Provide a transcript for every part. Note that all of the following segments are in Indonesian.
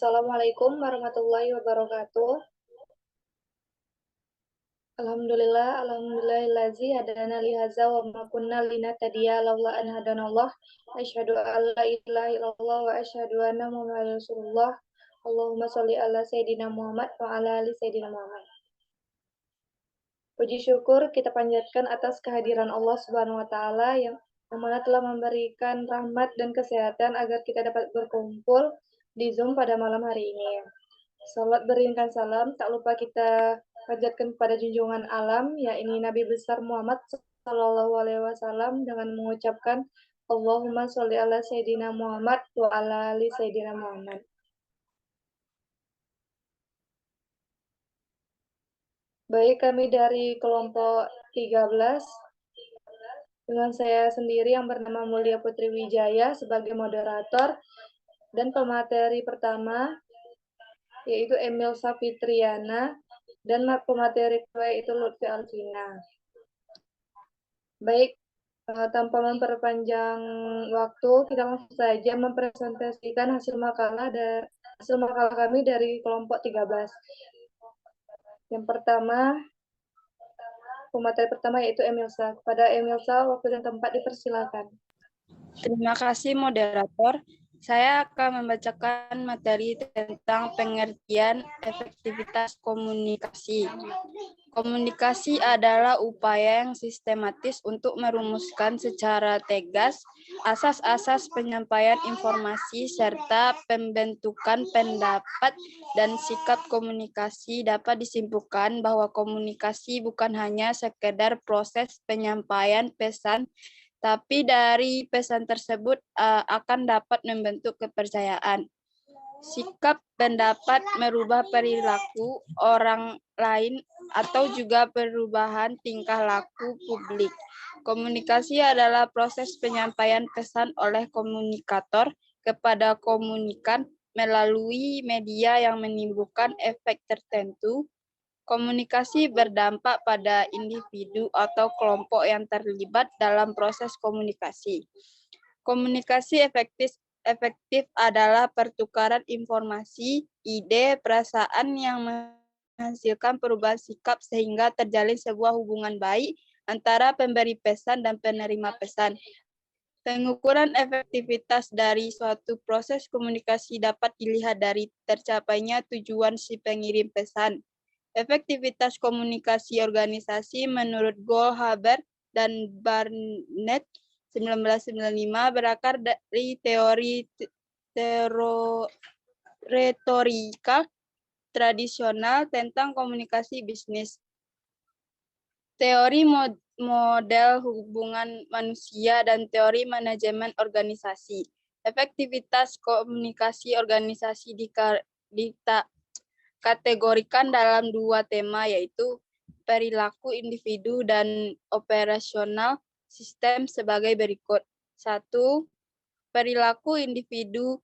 Assalamualaikum warahmatullahi wabarakatuh. Alhamdulillahillazi hadana li hadza wa ma kunna linahtadiya laula an hadanallah. Asyhadu an la ilaha illallah wa asyhadu anna Muhammadar Rasulullah. Allahumma sholli ala sayidina Muhammad wa ala ali sayidina Muhammad. Puji syukur kita panjatkan atas kehadiran Allah Subhanahu wa taala yang mana telah memberikan rahmat dan kesehatan agar kita dapat berkumpul di Zoom pada malam hari ini. Salat beriringkan salam, tak lupa kita panjatkan kepada junjungan alam, yakni Nabi besar Muhammad Sallallahu Alaihi Wasallam dengan mengucapkan Allahumma sholli ala Sayyidina Muhammad wa ala ali Sayyidina Muhammad. Baik, kami dari kelompok 13 dengan saya sendiri yang bernama Mulia Putri Wijaya sebagai moderator dan pemateri pertama yaitu Emil Safitriana dan pemateri kedua itu Lutfi Alvina. Baik, tanpa memperpanjang waktu, kita langsung saja mempresentasikan hasil makalah kami dari kelompok 13. Yang pertama, pemateri pertama yaitu Emilsa. Kepada Emilsa, waktu dan tempat dipersilakan. Terima kasih moderator. Saya akan membacakan materi tentang pengertian efektivitas komunikasi. Komunikasi adalah upaya yang sistematis untuk merumuskan secara tegas asas-asas penyampaian informasi serta pembentukan pendapat dan sikap komunikasi. Dapat disimpulkan bahwa komunikasi bukan hanya sekedar proses penyampaian pesan, tapi dari pesan tersebut akan dapat membentuk kepercayaan. Sikap pendapat merubah perilaku orang lain atau juga perubahan tingkah laku publik. Komunikasi adalah proses penyampaian pesan oleh komunikator kepada komunikan melalui media yang menimbulkan efek tertentu. Komunikasi berdampak pada individu atau kelompok yang terlibat dalam proses komunikasi. Komunikasi efektif adalah pertukaran informasi, ide, perasaan yang menghasilkan perubahan sikap sehingga terjalin sebuah hubungan baik antara pemberi pesan dan penerima pesan. Pengukuran efektivitas dari suatu proses komunikasi dapat dilihat dari tercapainya tujuan si pengirim pesan. Efektivitas komunikasi organisasi menurut Goldhaber dan Barnett 1995 berakar dari teori retorika tradisional tentang komunikasi bisnis. Teori model hubungan manusia dan teori manajemen organisasi. Efektivitas komunikasi organisasi dikategorikan dalam dua tema, yaitu perilaku individu dan operasional sistem sebagai berikut. 1. Perilaku individu.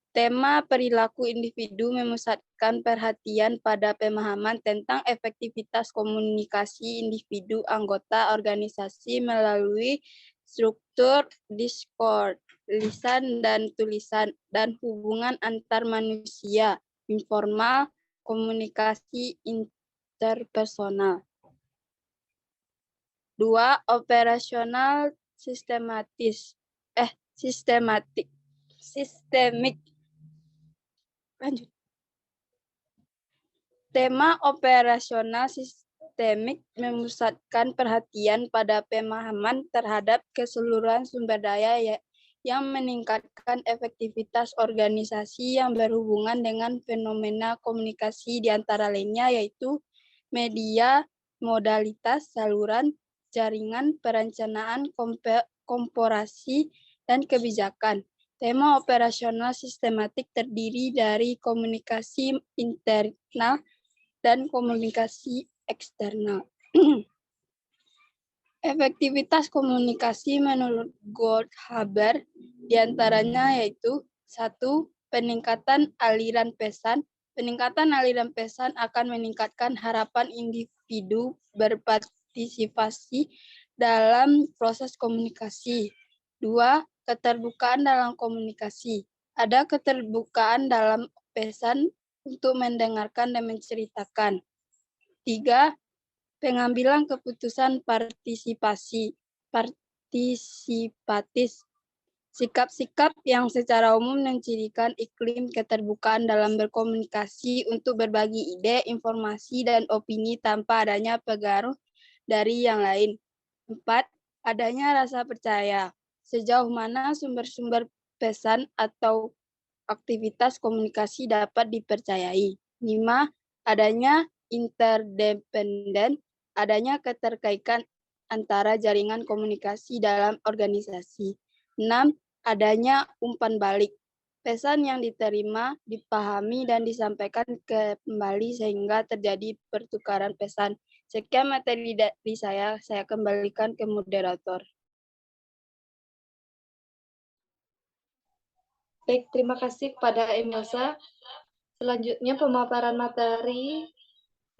Tema perilaku individu memusatkan perhatian pada pemahaman tentang efektivitas komunikasi individu anggota organisasi melalui struktur diskurs, lisan dan tulisan, dan hubungan antar manusia, informal, komunikasi interpersonal. 2. Operasional sistemik. Lanjut. Tema operasional sistemik memusatkan perhatian pada pemahaman terhadap keseluruhan sumber daya yang meningkatkan efektivitas organisasi yang berhubungan dengan fenomena komunikasi di antara lainnya, yaitu media, modalitas, saluran, jaringan, perencanaan, komporasi, dan kebijakan. Tema operasional sistematik terdiri dari komunikasi internal dan komunikasi eksternal. Efektivitas komunikasi menurut Goldhaber diantaranya yaitu 1. Peningkatan aliran pesan. Peningkatan aliran pesan akan meningkatkan harapan individu berpartisipasi dalam proses komunikasi. 2. Keterbukaan dalam komunikasi. Ada keterbukaan dalam pesan untuk mendengarkan dan menceritakan. 3. Pengambilan keputusan partisipatis. Sikap-sikap yang secara umum mencirikan iklim keterbukaan dalam berkomunikasi untuk berbagi ide, informasi, dan opini tanpa adanya pengaruh dari yang lain. 4. Adanya rasa percaya. Sejauh mana sumber-sumber pesan atau aktivitas komunikasi dapat dipercayai. 5. Adanya interdependen, adanya keterkaitan antara jaringan komunikasi dalam organisasi. 6. Adanya umpan balik. Pesan yang diterima, dipahami, dan disampaikan kembali sehingga terjadi pertukaran pesan. Sekian materi dari saya kembalikan ke moderator. Baik, terima kasih kepada Emilsa. Selanjutnya pemaparan materi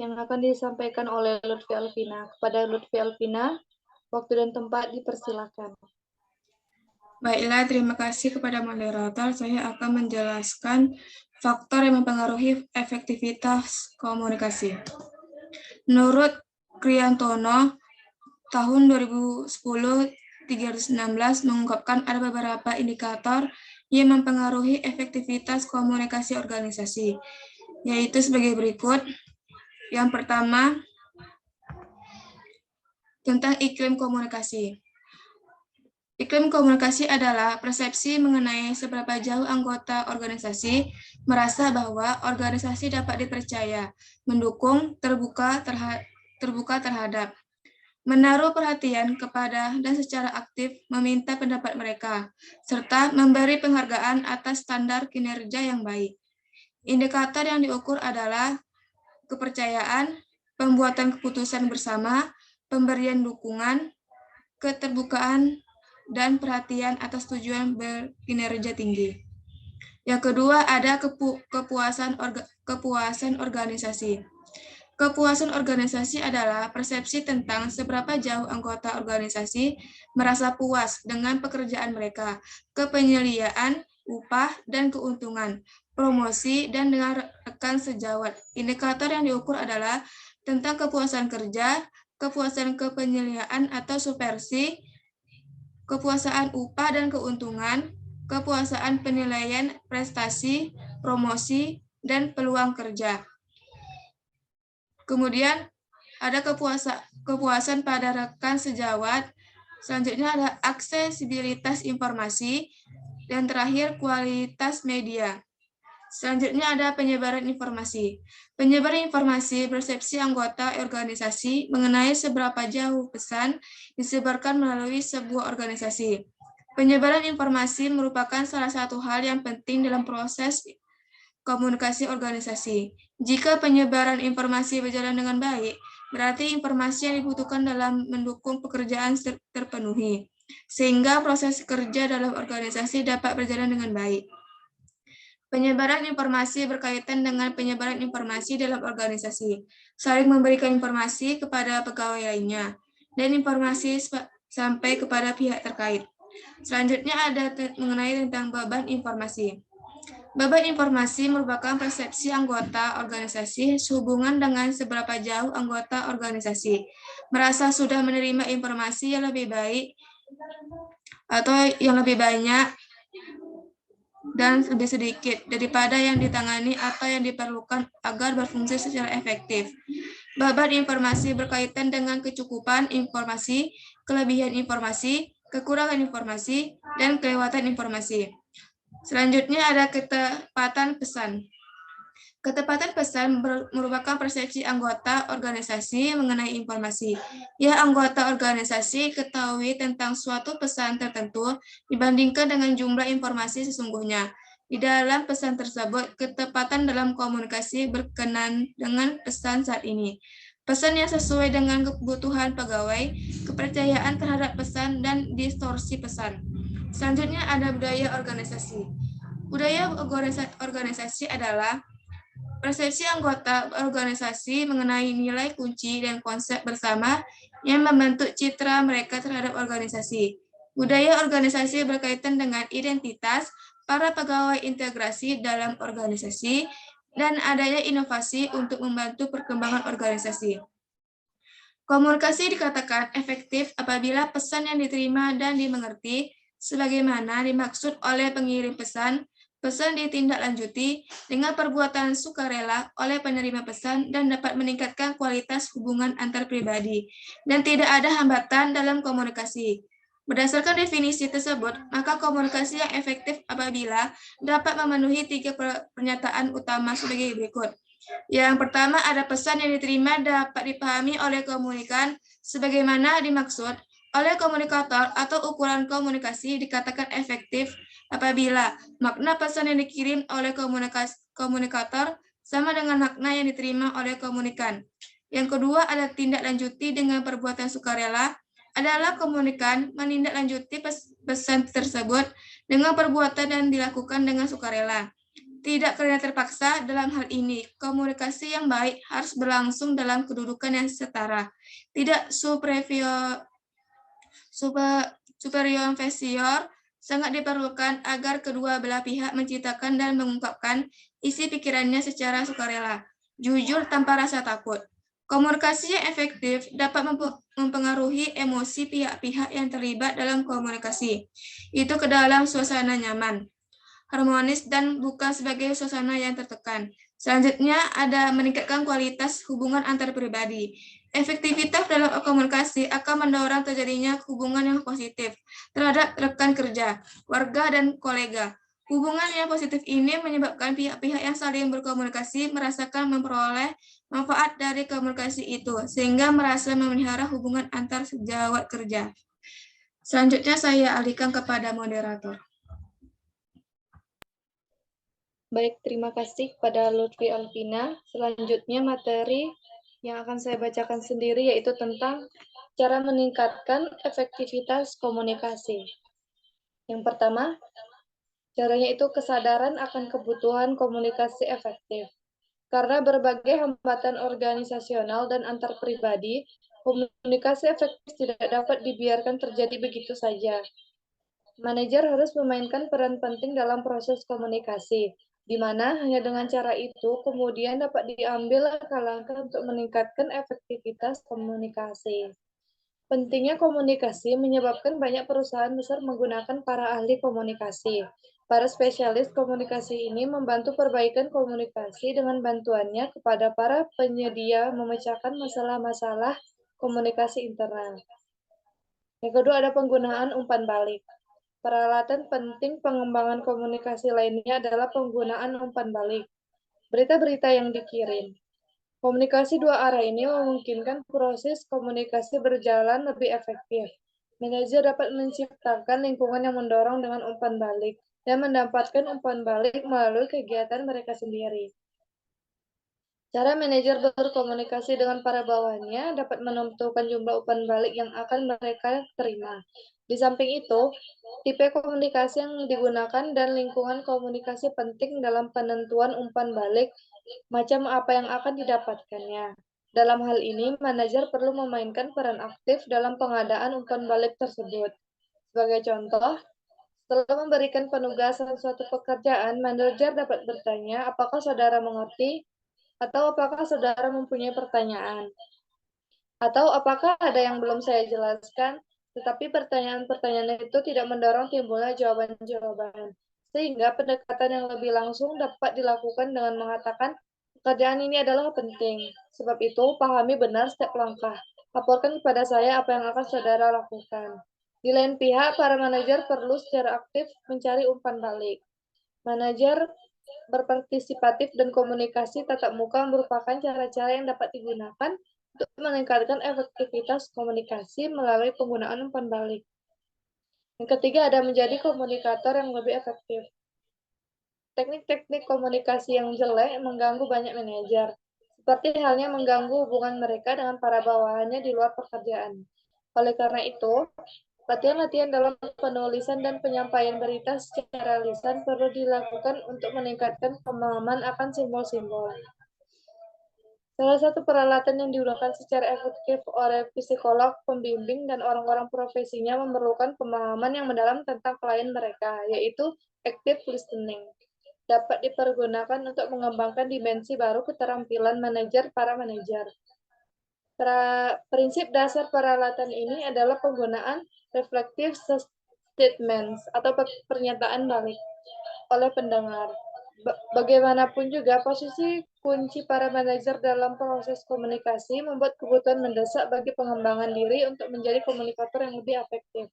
yang akan disampaikan oleh Lutfi Alvina. Kepada Lutfi Alvina, waktu dan tempat dipersilakan. Baiklah, terima kasih kepada moderator. Saya akan menjelaskan faktor yang mempengaruhi efektivitas komunikasi. Menurut Kriantono, tahun 2010-316 mengungkapkan ada beberapa indikator yang mempengaruhi efektivitas komunikasi organisasi, yaitu sebagai berikut. Yang pertama, tentang iklim komunikasi. Iklim komunikasi adalah persepsi mengenai seberapa jauh anggota organisasi merasa bahwa organisasi dapat dipercaya, mendukung, terbuka terhadap, menaruh perhatian kepada dan secara aktif meminta pendapat mereka, serta memberi penghargaan atas standar kinerja yang baik. Indikator yang diukur adalah kepercayaan, pembuatan keputusan bersama, pemberian dukungan, keterbukaan, dan perhatian atas tujuan berkinerja tinggi. Yang kedua ada kepuasan organisasi. Kepuasan organisasi adalah persepsi tentang seberapa jauh anggota organisasi merasa puas dengan pekerjaan mereka, kepenyediaan, upah, dan keuntungan, promosi, dan dengan rekan sejawat. Indikator yang diukur adalah tentang kepuasan kerja, kepuasan kepenyediaan atau supervisi, kepuasan upah dan keuntungan, kepuasan penilaian prestasi, promosi, dan peluang kerja. Kemudian ada kepuasan pada rekan sejawat. Selanjutnya ada aksesibilitas informasi, dan terakhir kualitas media. Selanjutnya ada penyebaran informasi. Penyebaran informasi persepsi anggota organisasi mengenai seberapa jauh pesan disebarkan melalui sebuah organisasi. Penyebaran informasi merupakan salah satu hal yang penting dalam proses komunikasi organisasi. Jika penyebaran informasi berjalan dengan baik, berarti informasi yang dibutuhkan dalam mendukung pekerjaan terpenuhi, sehingga proses kerja dalam organisasi dapat berjalan dengan baik. Penyebaran informasi berkaitan dengan penyebaran informasi dalam organisasi, saling memberikan informasi kepada pegawai lainnya, dan informasi sampai kepada pihak terkait. Selanjutnya ada mengenai tentang beban informasi. Beban informasi merupakan persepsi anggota organisasi sehubungan dengan seberapa jauh anggota organisasi merasa sudah menerima informasi yang lebih baik atau yang lebih banyak dan lebih sedikit daripada yang ditangani atau yang diperlukan agar berfungsi secara efektif. Beban informasi berkaitan dengan kecukupan informasi, kelebihan informasi, kekurangan informasi, dan kelewatan informasi. Selanjutnya ada ketepatan pesan. Ketepatan pesan merupakan persepsi anggota organisasi mengenai informasi. Ya, anggota organisasi ketahui tentang suatu pesan tertentu dibandingkan dengan jumlah informasi sesungguhnya. Di dalam pesan tersebut, ketepatan dalam komunikasi berkenan dengan pesan saat ini. Pesan yang sesuai dengan kebutuhan pegawai, kepercayaan terhadap pesan, dan distorsi pesan. Selanjutnya ada budaya organisasi. Budaya organisasi adalah persepsi anggota organisasi mengenai nilai kunci dan konsep bersama yang membentuk citra mereka terhadap organisasi. Budaya organisasi berkaitan dengan identitas, para pegawai integrasi dalam organisasi, dan adanya inovasi untuk membantu perkembangan organisasi. Komunikasi dikatakan efektif apabila pesan yang diterima dan dimengerti sebagaimana dimaksud oleh pengirim pesan, pesan ditindaklanjuti dengan perbuatan sukarela oleh penerima pesan dan dapat meningkatkan kualitas hubungan antar pribadi, dan tidak ada hambatan dalam komunikasi. Berdasarkan definisi tersebut, maka komunikasi yang efektif apabila dapat memenuhi 3 pernyataan utama sebagai berikut. Yang pertama, ada pesan yang diterima dapat dipahami oleh komunikan sebagaimana dimaksud oleh komunikator, atau ukuran komunikasi dikatakan efektif apabila makna pesan yang dikirim oleh komunikator sama dengan makna yang diterima oleh komunikan. Yang kedua, ada tindak lanjuti dengan perbuatan sukarela, adalah komunikan menindaklanjuti pesan tersebut dengan perbuatan dan dilakukan dengan sukarela. Tidak karena terpaksa. Dalam hal ini, komunikasi yang baik harus berlangsung dalam kedudukan yang setara, tidak superior sangat diperlukan agar kedua belah pihak menciptakan dan mengungkapkan isi pikirannya secara sukarela, jujur tanpa rasa takut. Komunikasi yang efektif dapat mempengaruhi emosi pihak-pihak yang terlibat dalam komunikasi, itu ke dalam suasana nyaman, harmonis, dan bukan sebagai suasana yang tertekan. Selanjutnya, ada meningkatkan kualitas hubungan antar pribadi. Efektivitas dalam komunikasi akan mendorong terjadinya hubungan yang positif terhadap rekan kerja, warga, dan kolega. Hubungan yang positif ini menyebabkan pihak-pihak yang saling berkomunikasi merasakan memperoleh manfaat dari komunikasi itu, sehingga merasa memelihara hubungan antar sejawat kerja. Selanjutnya saya alihkan kepada moderator. Baik, terima kasih kepada Lutfi Alvina. Selanjutnya materi yang akan saya bacakan sendiri yaitu tentang cara meningkatkan efektivitas komunikasi. Yang pertama, caranya itu kesadaran akan kebutuhan komunikasi efektif. Karena berbagai hambatan organisasional dan antar pribadi, komunikasi efektif tidak dapat dibiarkan terjadi begitu saja. Manajer harus memainkan peran penting dalam proses komunikasi, di mana hanya dengan cara itu kemudian dapat diambil langkah-langkah untuk meningkatkan efektivitas komunikasi. Pentingnya komunikasi menyebabkan banyak perusahaan besar menggunakan para ahli komunikasi. Para spesialis komunikasi ini membantu perbaikan komunikasi dengan bantuannya kepada para penyedia memecahkan masalah-masalah komunikasi internal. Yang kedua, ada penggunaan umpan balik. Peralatan penting pengembangan komunikasi lainnya adalah penggunaan umpan balik. Berita-berita yang dikirim. Komunikasi dua arah ini memungkinkan proses komunikasi berjalan lebih efektif. Manajer dapat menciptakan lingkungan yang mendorong dengan umpan balik dan mendapatkan umpan balik melalui kegiatan mereka sendiri. Cara manajer berkomunikasi dengan para bawahannya dapat menentukan jumlah umpan balik yang akan mereka terima. Di samping itu, tipe komunikasi yang digunakan dan lingkungan komunikasi penting dalam penentuan umpan balik macam apa yang akan didapatkannya. Dalam hal ini, manajer perlu memainkan peran aktif dalam pengadaan umpan balik tersebut. Sebagai contoh, setelah memberikan penugasan suatu pekerjaan, manajer dapat bertanya, apakah saudara mengerti? Atau apakah saudara mempunyai pertanyaan? Atau apakah ada yang belum saya jelaskan? Tetapi pertanyaan-pertanyaan itu tidak mendorong timbulnya jawaban-jawaban. Sehingga pendekatan yang lebih langsung dapat dilakukan dengan mengatakan, pekerjaan ini adalah penting. Sebab itu, pahami benar setiap langkah. Laporkan kepada saya apa yang akan saudara lakukan. Di lain pihak, para manajer perlu secara aktif mencari umpan balik. Manajer berpartisipatif dan komunikasi tatap muka merupakan cara-cara yang dapat digunakan untuk meningkatkan efektivitas komunikasi melalui penggunaan umpan balik. Yang ketiga, ada menjadi komunikator yang lebih efektif. Teknik-teknik komunikasi yang jelek mengganggu banyak manajer, seperti halnya mengganggu hubungan mereka dengan para bawahannya di luar pekerjaan. Oleh karena itu, latihan-latihan dalam penulisan dan penyampaian berita secara lisan perlu dilakukan untuk meningkatkan pemahaman akan simbol-simbol. Salah satu peralatan yang digunakan secara efektif oleh psikolog, pembimbing, dan orang-orang profesinya memerlukan pemahaman yang mendalam tentang klien mereka, yaitu active listening. Dapat dipergunakan untuk mengembangkan dimensi baru keterampilan para manajer. Prinsip dasar peralatan ini adalah penggunaan reflective statements atau pernyataan balik oleh pendengar. Bagaimanapun juga, posisi kunci para manajer dalam proses komunikasi membuat kebutuhan mendesak bagi pengembangan diri untuk menjadi komunikator yang lebih efektif.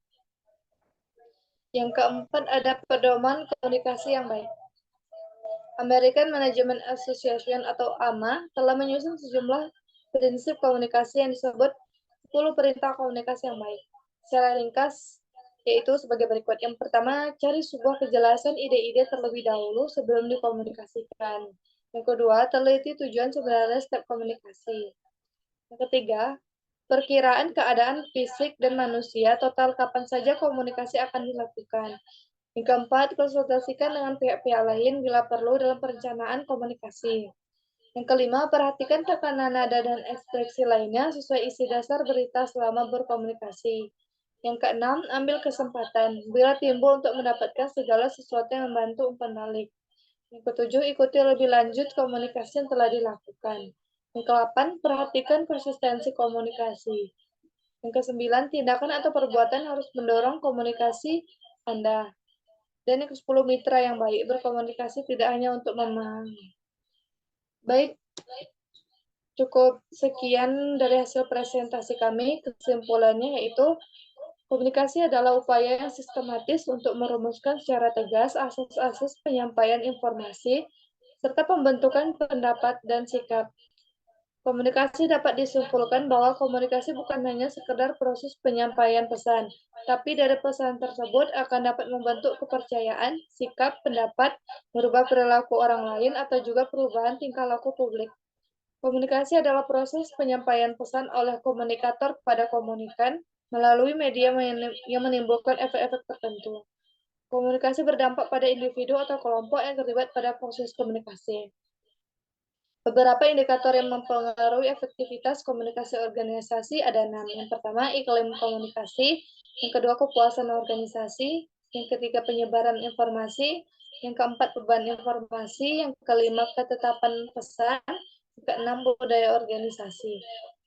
Yang keempat, ada pedoman komunikasi yang baik. American Management Association atau AMA telah menyusun sejumlah prinsip komunikasi yang disebut 10 perintah komunikasi yang baik. Secara ringkas, yaitu sebagai berikut. Yang pertama, cari sebuah kejelasan ide-ide terlebih dahulu sebelum dikomunikasikan. Yang kedua, teliti tujuan sebenarnya setiap komunikasi. Yang ketiga, perkiraan keadaan fisik dan manusia total kapan saja komunikasi akan dilakukan. Yang keempat, konsultasikan dengan pihak-pihak lain bila perlu dalam perencanaan komunikasi. Yang kelima, perhatikan tekanan nada dan ekspresi lainnya sesuai isi dasar berita selama berkomunikasi. Yang keenam, ambil kesempatan bila timbul untuk mendapatkan segala sesuatu yang membantu umpan balik. Yang ketujuh, ikuti lebih lanjut komunikasi yang telah dilakukan. Yang kedelapan, perhatikan konsistensi komunikasi. Yang kesembilan, tindakan atau perbuatan harus mendorong komunikasi Anda. Dan yang ke-10, mitra yang baik berkomunikasi tidak hanya untuk memahami. Baik, cukup sekian dari hasil presentasi kami. Kesimpulannya yaitu komunikasi adalah upaya yang sistematis untuk merumuskan secara tegas asas-asas penyampaian informasi serta pembentukan pendapat dan sikap. Komunikasi dapat disimpulkan bahwa komunikasi bukan hanya sekedar proses penyampaian pesan, tapi dari pesan tersebut akan dapat membentuk kepercayaan, sikap, pendapat, merubah perilaku orang lain, atau juga perubahan tingkah laku publik. Komunikasi adalah proses penyampaian pesan oleh komunikator kepada komunikan melalui media yang menimbulkan efek-efek tertentu. Komunikasi berdampak pada individu atau kelompok yang terlibat pada proses komunikasi. Beberapa indikator yang mempengaruhi efektivitas komunikasi organisasi ada 6. Yang pertama, iklim komunikasi. Yang kedua, kepuasan organisasi. Yang ketiga, penyebaran informasi. Yang keempat, beban informasi. Yang kelima, ketetapan pesan. Yang keenam, budaya organisasi.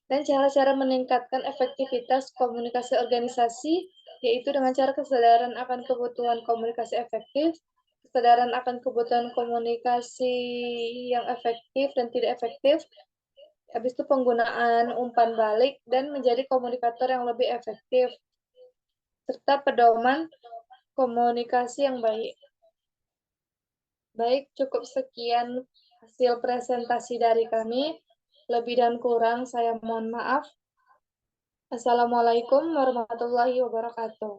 Dan cara-cara meningkatkan efektivitas komunikasi organisasi, yaitu dengan cara kesadaran akan kebutuhan komunikasi efektif, kesadaran akan kebutuhan komunikasi yang efektif dan tidak efektif, habis itu penggunaan umpan balik, dan menjadi komunikator yang lebih efektif, serta pedoman komunikasi yang baik. Baik, cukup sekian hasil presentasi dari kami. Lebih dan kurang saya mohon maaf. Assalamualaikum warahmatullahi wabarakatuh.